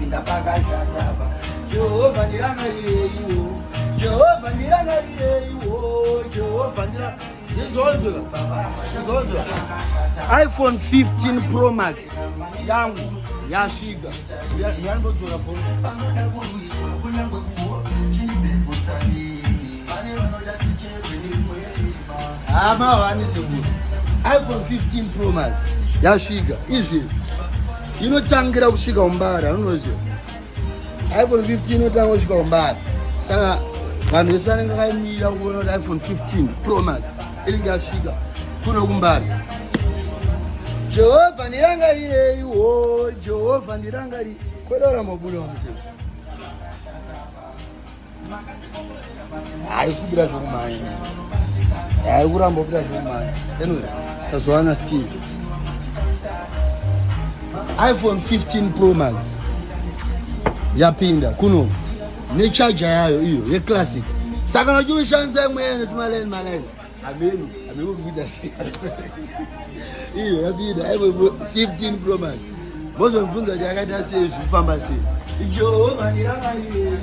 yapinda pakashata Jehovah ndirangarire iwo Jehovah ndirangarire iwo Jehovah ndirangarire iPhone 15 Pro Max yangu yashiga yanibodzoka phone iPhone 15 Pro Max yashiga izvi inotangira kusvika umbara unoziva iPhone 15 inotanga kusvika umbara saka vanhu vese vanenge vakamira kuona kuti iPhone 15 Pro Max inenge yasvika kuno kumbara Jehovah ndirangarireiwo Jehovah ndirangarire kweda mabuda wamusema haisubira zvokumhanya haikuramba kuita zvokumhanya anyway tazowana skill iPhone 15 Pro Max yapinda kuno nechaja yayo iyo yeclassic saka nachiushandisa imwene tumaleni ameni kuita sei iyo yapinda iPhone 15 Pro Max mozonibvunza kuti yakaita sei zvifamba sei Jehovah ndirangarire